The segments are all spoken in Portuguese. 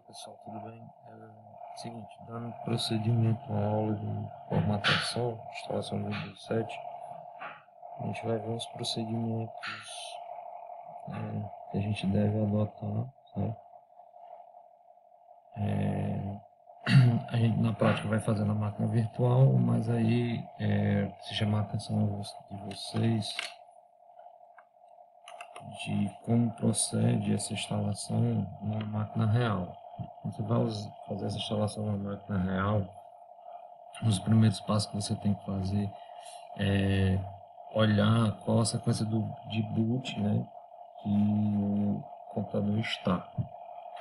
Pessoal, tudo bem? Seguinte, dando procedimento à aula de formatação, instalação do Windows 7, a gente vai ver os procedimentos que a gente deve adotar, certo? A gente na prática vai fazer na máquina virtual, mas aí se chamar a atenção de vocês de como procede essa instalação na máquina real. Você vai fazer essa instalação na máquina real. Os primeiros passos que você tem que fazer é olhar qual a sequência de boot, né, que o computador está,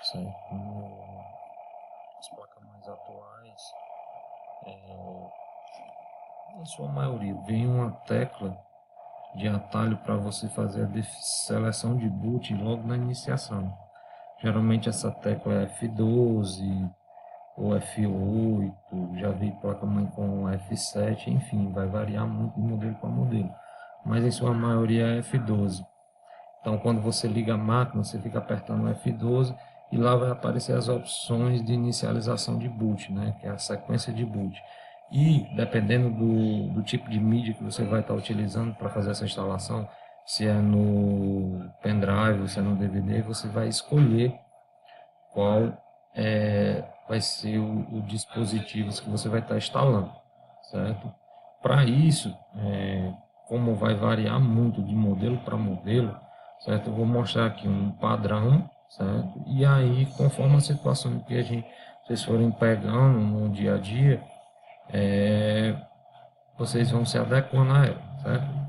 certo? As placas mais atuais, na sua maioria, vem uma tecla de atalho para você fazer a seleção de boot logo na iniciação. Geralmente essa tecla é F12 ou F8, já vi placa-mãe com F7, enfim, vai variar muito de modelo para modelo, mas em sua maioria é F12. Então, quando você liga a máquina, você fica apertando o F12 e lá vai aparecer as opções de inicialização de boot, né, que é a sequência de boot. E, dependendo do tipo de mídia que você vai estar utilizando para fazer essa instalação, se é no pendrive, se é no DVD, você vai escolher qual vai ser o dispositivo que você vai estar instalando, certo? Para isso, como vai variar muito de modelo para modelo, certo? Eu vou mostrar aqui um padrão, certo? E aí, conforme a situação que vocês forem pegando no dia a dia, vocês vão se adequando a ela, certo?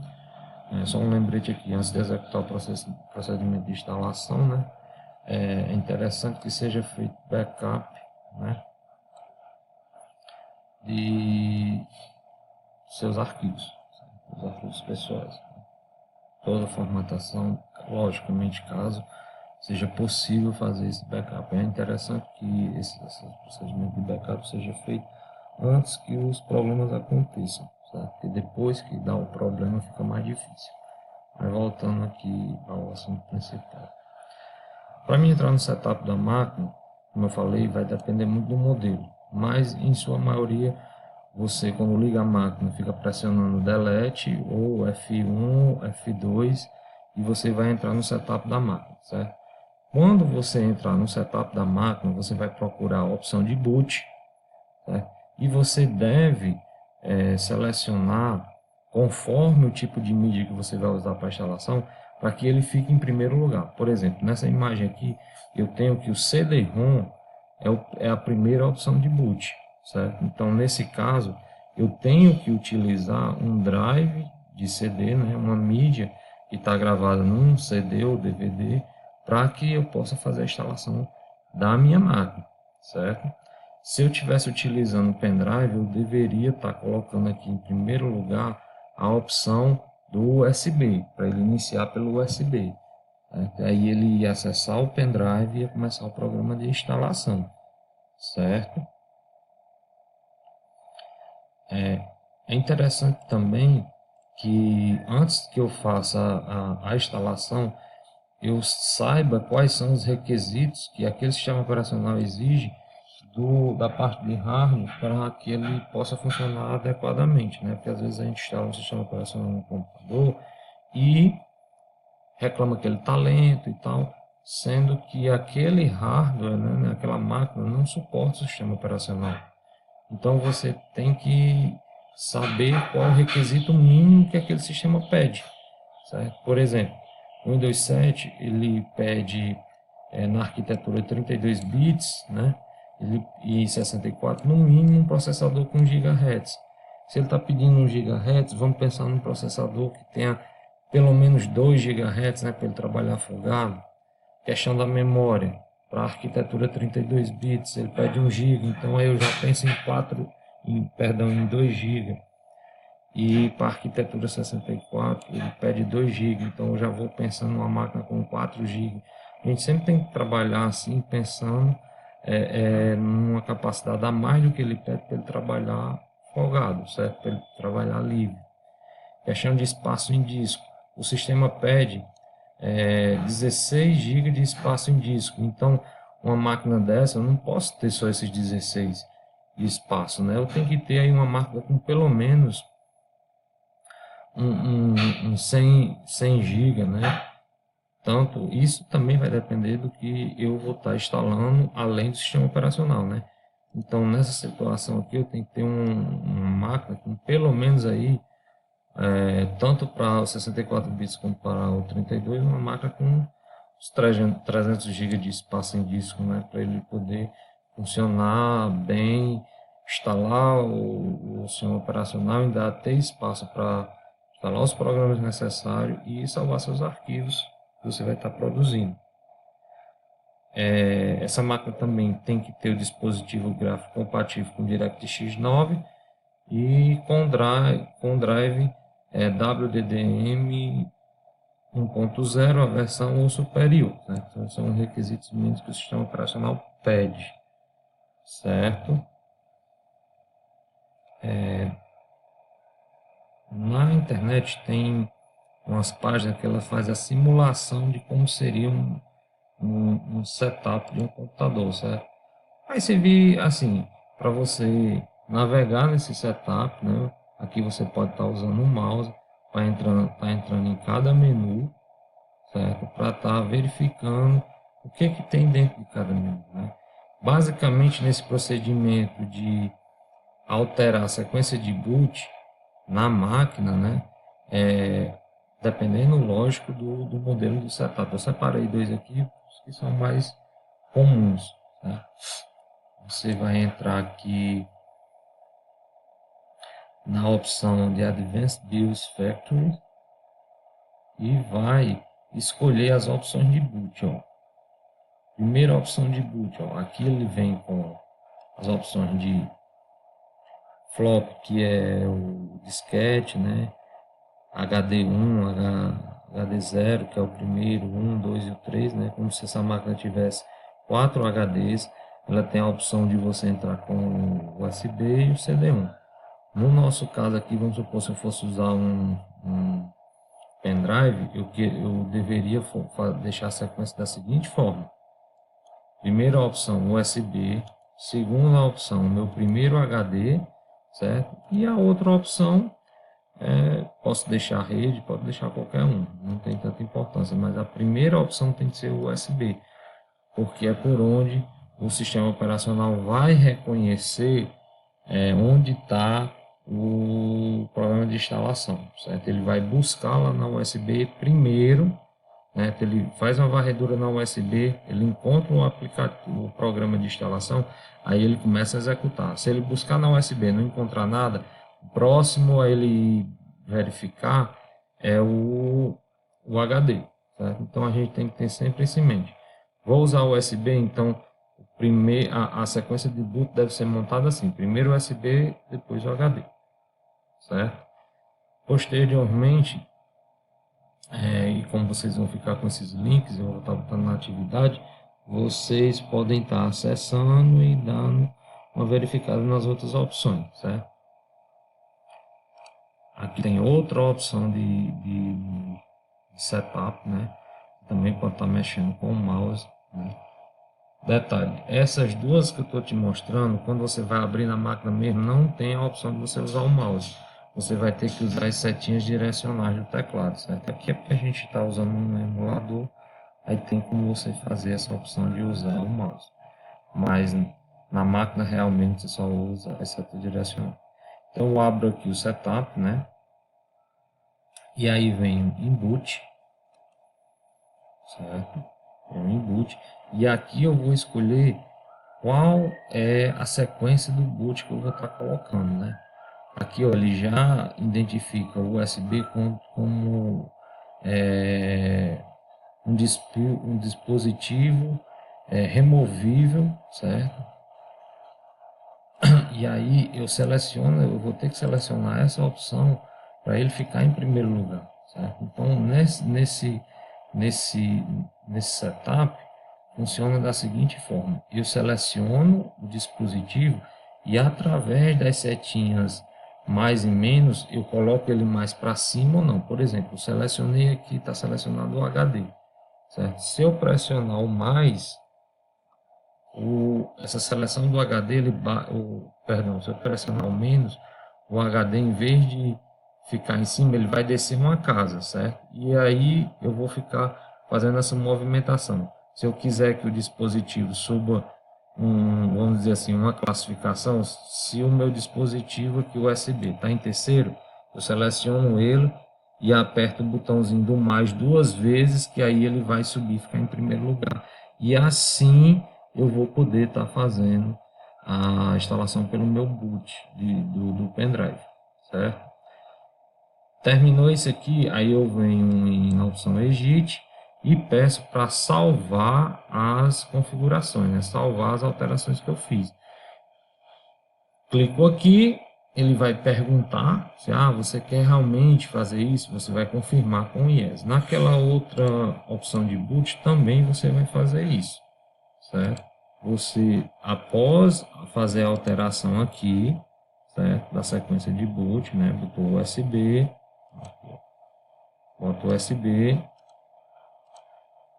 Só um lembrete aqui, antes de executar o procedimento de instalação, né? É interessante que seja feito backup, né, de seus arquivos, os arquivos pessoais. Toda a formatação, logicamente, caso seja possível fazer esse backup. É interessante que esse procedimento de backup seja feito antes que os problemas aconteçam, certo? Porque depois que dá o problema fica mais difícil. Mas voltando aqui ao assunto principal. Para mim entrar no setup da máquina, como eu falei, vai depender muito do modelo, mas em sua maioria você, quando liga a máquina, fica pressionando Delete ou F1, F2 e você vai entrar no setup da máquina, certo? Quando você entrar no setup da máquina, você vai procurar a opção de boot, certo? E você deve selecionar conforme o tipo de mídia que você vai usar para a instalação, para que ele fique em primeiro lugar. Por exemplo, nessa imagem aqui, eu tenho que o CD-ROM é a primeira opção de boot, certo? Então, nesse caso, eu tenho que utilizar um drive de CD, né, uma mídia que está gravada num CD ou DVD, para que eu possa fazer a instalação da minha máquina, certo? Se eu estivesse utilizando o pendrive, eu deveria estar colocando aqui em primeiro lugar a opção do USB, para ele iniciar pelo USB. Certo? Aí ele ia acessar o pendrive e ia começar o programa de instalação, certo? É interessante também que antes que eu faça a instalação, eu saiba quais são os requisitos que aquele sistema operacional exige da parte de hardware para que ele possa funcionar adequadamente, né? Porque às vezes a gente instala um sistema operacional no computador e reclama que ele está lento e tal, sendo que aquele hardware, né, aquela máquina não suporta o sistema operacional. Então você tem que saber qual é o requisito mínimo que aquele sistema pede, certo? Por exemplo, o Windows 7 ele pede na arquitetura 32 bits, né? E 64, no mínimo um processador com GHz. Se ele está pedindo 1 GHz, vamos pensar num processador que tenha pelo menos 2 GHz, né, para ele trabalhar folgado. Questão da memória, para a arquitetura 32 bits, ele pede 1 GB, então aí eu já penso em 2 GB. E para a arquitetura 64, ele pede 2 GB, então eu já vou pensando numa máquina com 4 GB. A gente sempre tem que trabalhar assim, pensando numa capacidade a mais do que ele pede para ele trabalhar folgado, certo? Para ele trabalhar livre. Questão de espaço em disco. O sistema pede 16 GB de espaço em disco. Então, uma máquina dessa, eu não posso ter só esses 16 de espaço, né? Eu tenho que ter aí uma máquina com pelo menos um 100 GB, né? Tanto isso também vai depender do que eu vou estar instalando além do sistema operacional, né? Então nessa situação aqui eu tenho que ter uma máquina com pelo menos aí tanto para o 64 bits como para o 32, uma máquina com os 300 GB de espaço em disco, né? Para ele poder funcionar bem, instalar o sistema operacional e ainda ter espaço para instalar os programas necessários e salvar seus arquivos que você vai estar produzindo. Essa máquina também tem que ter o dispositivo gráfico compatível com DirectX 9 e com drive WDDM 1.0, a versão ou superior, né? Então, são requisitos mínimos que o sistema operacional pede, certo? Na internet tem umas páginas que ela faz a simulação de como seria um setup de um computador, certo? Aí você vê assim, para você navegar nesse setup, né? Aqui você pode estar usando um mouse para entrando em cada menu, certo? Para estar verificando o que tem dentro de cada menu, né? Basicamente nesse procedimento de alterar a sequência de boot na máquina, né? Dependendo, lógico, do modelo do setup. Eu separei dois aqui que são mais comuns, tá? Você vai entrar aqui na opção de Advanced BIOS Factory e vai escolher as opções de boot, ó. Primeira opção de boot, ó. Aqui ele vem com as opções de flop, que é o disquete, né? HD1, HD0, que é o primeiro, 1, 2 e o 3, né? Como se essa máquina tivesse 4 HDs, ela tem a opção de você entrar com o USB e o CD-ROM. No nosso caso aqui, vamos supor, se eu fosse usar um pendrive, eu deveria deixar a sequência da seguinte forma. Primeira opção, USB. Segunda opção, meu primeiro HD, certo? E a outra opção, posso deixar a rede, pode deixar qualquer um, não tem tanta importância, mas a primeira opção tem que ser o USB, porque é por onde o sistema operacional vai reconhecer onde está o programa de instalação, certo? Ele vai buscar lá na USB primeiro, né? Ele faz uma varredura na USB, ele encontra o aplicativo, o programa de instalação, aí ele começa a executar. Se ele buscar na USB e não encontrar nada, o próximo a ele verificar é o HD, certo? Então a gente tem que ter sempre isso em mente. Vou usar o USB, então a sequência de boot deve ser montada assim: primeiro o USB, depois o HD, certo? Posteriormente, e como vocês vão ficar com esses links, eu vou estar botando na atividade, vocês podem estar acessando e dando uma verificada nas outras opções, certo? Aqui tem outra opção de setup, né? Também pode estar mexendo com o mouse, né? Detalhe, essas duas que eu estou te mostrando, quando você vai abrir na máquina mesmo, não tem a opção de você usar o mouse. Você vai ter que usar as setinhas direcionais do teclado, certo? Aqui é porque a gente está usando um emulador, aí tem como você fazer essa opção de usar o mouse. Mas na máquina realmente você só usa as setas direcionais. Então eu abro aqui o setup, né? E aí vem em boot, certo? Em boot. E aqui eu vou escolher qual é a sequência do boot que eu vou estar colocando, né? Aqui ó, ele já identifica o USB como um dispositivo removível, certo? E aí eu vou ter que selecionar essa opção para ele ficar em primeiro lugar, certo? Então nesse setup funciona da seguinte forma: eu seleciono o dispositivo e através das setinhas mais e menos eu coloco ele mais para cima ou não. Por exemplo, eu selecionei aqui, está selecionado o HD, certo? Se eu pressionar o mais, essa seleção do HD, perdão, se eu pressionar ao menos, o HD, em vez de ficar em cima, ele vai descer uma casa, certo? E aí eu vou ficar fazendo essa movimentação. Se eu quiser que o dispositivo suba vamos dizer assim, uma classificação, se o meu dispositivo aqui USB está em terceiro, eu seleciono ele e aperto o botãozinho do mais duas vezes, que aí ele vai subir e ficar em primeiro lugar. E assim eu vou poder estar fazendo a instalação pelo meu boot do pendrive, certo? Terminou isso aqui, aí eu venho na opção Exit e peço para salvar as configurações, né? Salvar as alterações que eu fiz. Clicou aqui, ele vai perguntar se você quer realmente fazer isso, você vai confirmar com o Yes. Naquela outra opção de boot também você vai fazer isso, certo? Você, após fazer a alteração aqui, certo? Da sequência de boot, né? Botou USB, bota o USB,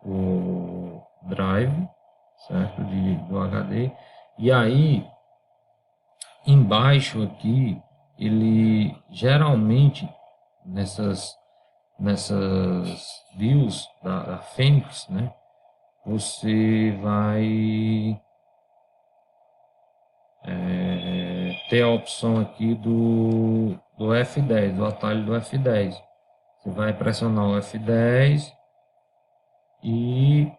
o drive, certo? Do HD. E aí, embaixo aqui, ele geralmente, nessas views da Fênix, né? Você vai ter a opção aqui do F10, do atalho do F10. Você vai pressionar o F10 e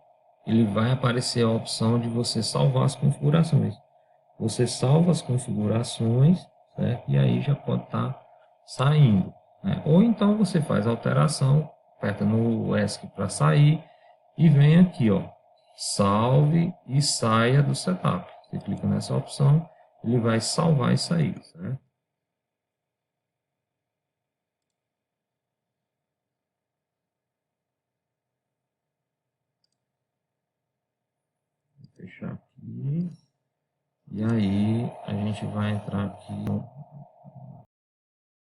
ele vai aparecer a opção de você salvar as configurações. Você salva as configurações, certo? E aí já pode estar saindo, né? Ou então você faz a alteração, aperta no ESC para sair e vem aqui, ó, salve e saia do setup. Você clica nessa opção, ele vai salvar e sair, certo? Vou fechar aqui. E aí a gente vai entrar aqui